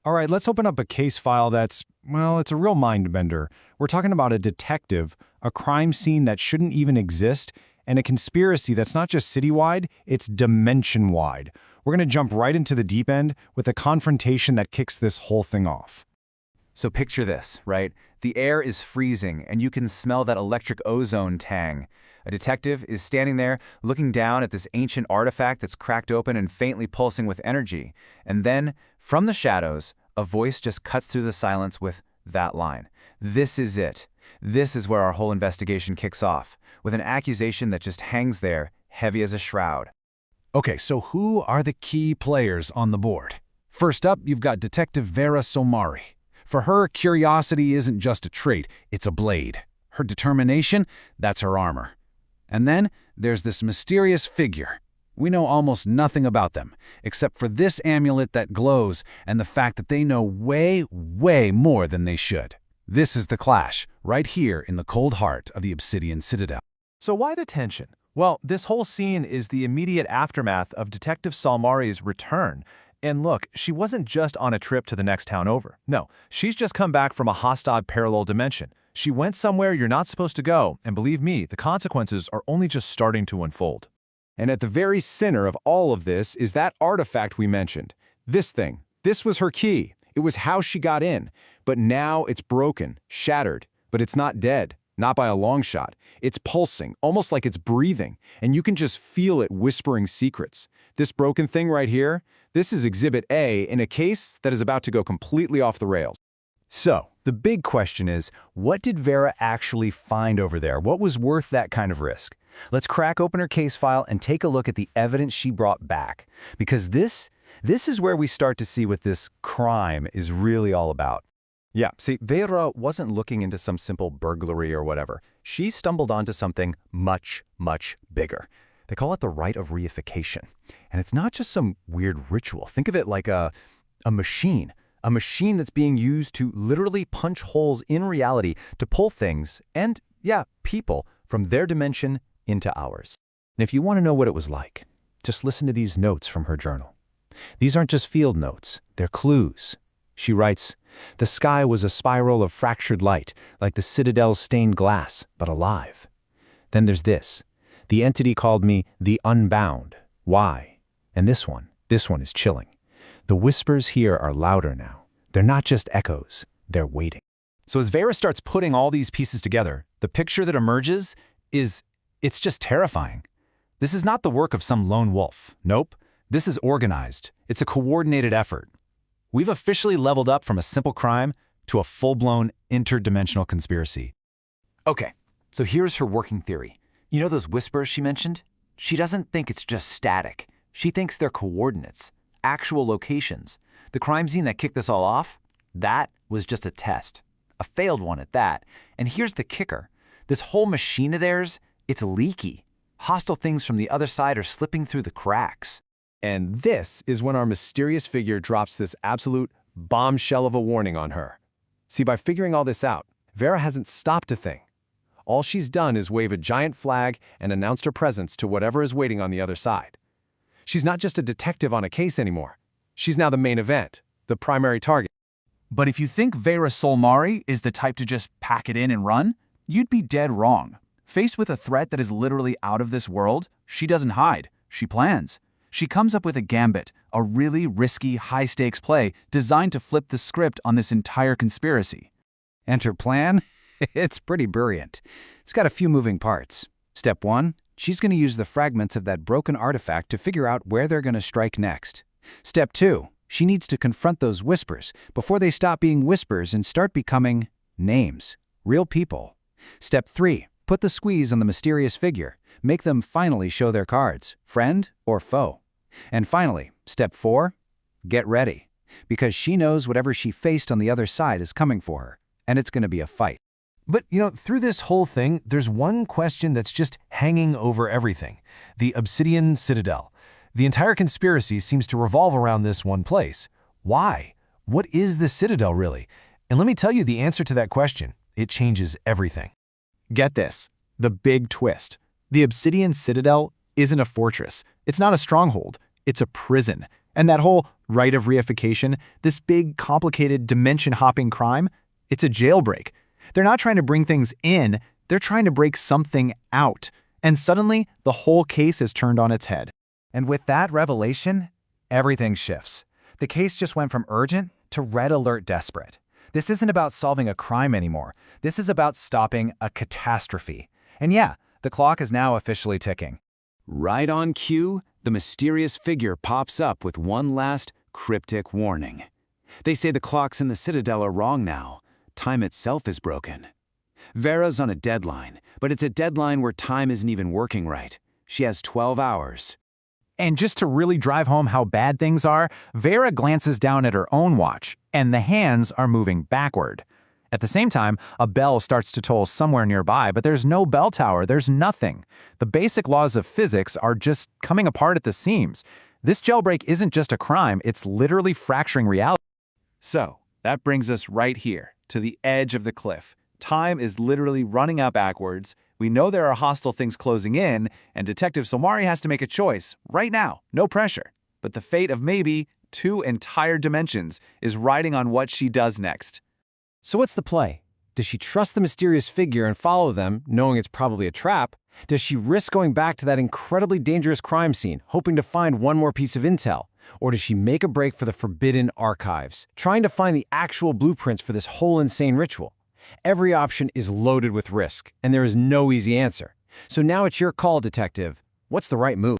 All right, let's open up a case file that's, well, it's a real mind bender. We're talking about a detective, a crime scene that shouldn't even exist, and a conspiracy that's not just citywide, it's dimension-wide. We're going to jump right into the deep end with a confrontation that kicks this whole thing off. So picture this, right? The air is freezing, and you can smell that electric ozone tang. A detective is standing there looking down at this ancient artifact that's cracked open and faintly pulsing with energy. And then, from the shadows, a voice just cuts through the silence with that line. This is it. This is where our whole investigation kicks off, with an accusation that just hangs there, heavy as a shroud. Okay, so who are the key players on the board? First up, you've got Detective Veyra Solmari. For her, curiosity isn't just a trait, it's a blade. Her determination, that's her armor. And then there's this mysterious figure. We know almost nothing about them, except for this amulet that glows and the fact that they know way, way more than they should. This is the clash, right here in the cold heart of the Obsidian Citadel. So why the tension? Well, this whole scene is the immediate aftermath of Detective Solmari's return. And look, she wasn't just on a trip to the next town over. No, she's just come back from a hostile parallel dimension. She went somewhere you're not supposed to go, and believe me, the consequences are only just starting to unfold. And at the very center of all of this is that artifact we mentioned. This thing. This was her key. It was how she got in. But now it's broken, shattered. But it's not dead. Not by a long shot. It's pulsing, almost like it's breathing. And you can just feel it whispering secrets. This broken thing right here, this is Exhibit A in a case that is about to go completely off the rails. So, the big question is, what did Veyra actually find over there? What was worth that kind of risk? Let's crack open her case file and take a look at the evidence she brought back. Because this is where we start to see what this crime is really all about. Yeah, see, Veyra wasn't looking into some simple burglary or whatever. She stumbled onto something much, much bigger. They call it the rite of reification. And it's not just some weird ritual. Think of it like a machine. A machine that's being used to literally punch holes in reality to pull things and, yeah, people from their dimension into ours. And if you want to know what it was like, just listen to these notes from her journal. These aren't just field notes, they're clues. She writes, "The sky was a spiral of fractured light, like the Citadel's stained glass, but alive." Then there's this. "The entity called me the Unbound. Why?" And this one is chilling. "The whispers here are louder now. They're not just echoes, they're waiting." So as Veyra starts putting all these pieces together, the picture that emerges it's just terrifying. This is not the work of some lone wolf. Nope. This is organized. It's a coordinated effort. We've officially leveled up from a simple crime to a full-blown interdimensional conspiracy. Okay, so here's her working theory. You know those whispers she mentioned? She doesn't think it's just static. She thinks they're coordinates, actual locations. The crime scene that kicked this all off? That was just a test. A failed one at that. And here's the kicker. This whole machine of theirs, it's leaky. Hostile things from the other side are slipping through the cracks. And this is when our mysterious figure drops this absolute bombshell of a warning on her. See, by figuring all this out, Veyra hasn't stopped a thing. All she's done is wave a giant flag and announced her presence to whatever is waiting on the other side. She's not just a detective on a case anymore. She's now the main event, the primary target. But if you think Veyra Solmari is the type to just pack it in and run, you'd be dead wrong. Faced with a threat that is literally out of this world, she doesn't hide, she plans. She comes up with a gambit, a really risky, high-stakes play designed to flip the script on this entire conspiracy. And her plan? It's pretty brilliant. It's got a few moving parts. Step 1, she's going to use the fragments of that broken artifact to figure out where they're going to strike next. Step 2, she needs to confront those whispers before they stop being whispers and start becoming names, real people. Step 3, put the squeeze on the mysterious figure. Make them finally show their cards, friend or foe. And finally, step 4, get ready. Because she knows whatever she faced on the other side is coming for her, and it's going to be a fight. But, through this whole thing, there's one question that's just hanging over everything. The Obsidian Citadel. The entire conspiracy seems to revolve around this one place. Why? What is the Citadel really? And let me tell you the answer to that question. It changes everything. Get this. The big twist. The Obsidian Citadel isn't a fortress. It's not a stronghold. It's a prison. And that whole right of reification, this big, complicated, dimension-hopping crime, it's a jailbreak. They're not trying to bring things in, they're trying to break something out. And suddenly, the whole case is turned on its head. And with that revelation, everything shifts. The case just went from urgent to red alert desperate. This isn't about solving a crime anymore. This is about stopping a catastrophe. And yeah, the clock is now officially ticking. Right on cue, the mysterious figure pops up with one last cryptic warning. They say the clocks in the Citadel are wrong now. Time itself is broken. Veyra's on a deadline, but it's a deadline where time isn't even working right. She has 12 hours. And just to really drive home how bad things are, Veyra glances down at her own watch, and the hands are moving backward. At the same time, a bell starts to toll somewhere nearby, but there's no bell tower, there's nothing. The basic laws of physics are just coming apart at the seams. This jailbreak isn't just a crime, it's literally fracturing reality. So, that brings us right here, to the edge of the cliff. Time is literally running out backwards. We know there are hostile things closing in, and Detective Solmari has to make a choice, right now, no pressure. But the fate of maybe 2 entire dimensions is riding on what she does next. So what's the play? Does she trust the mysterious figure and follow them, knowing it's probably a trap? Does she risk going back to that incredibly dangerous crime scene, hoping to find one more piece of intel? Or does she make a break for the forbidden archives, trying to find the actual blueprints for this whole insane ritual? Every option is loaded with risk, and there is no easy answer. So now it's your call, detective. What's the right move?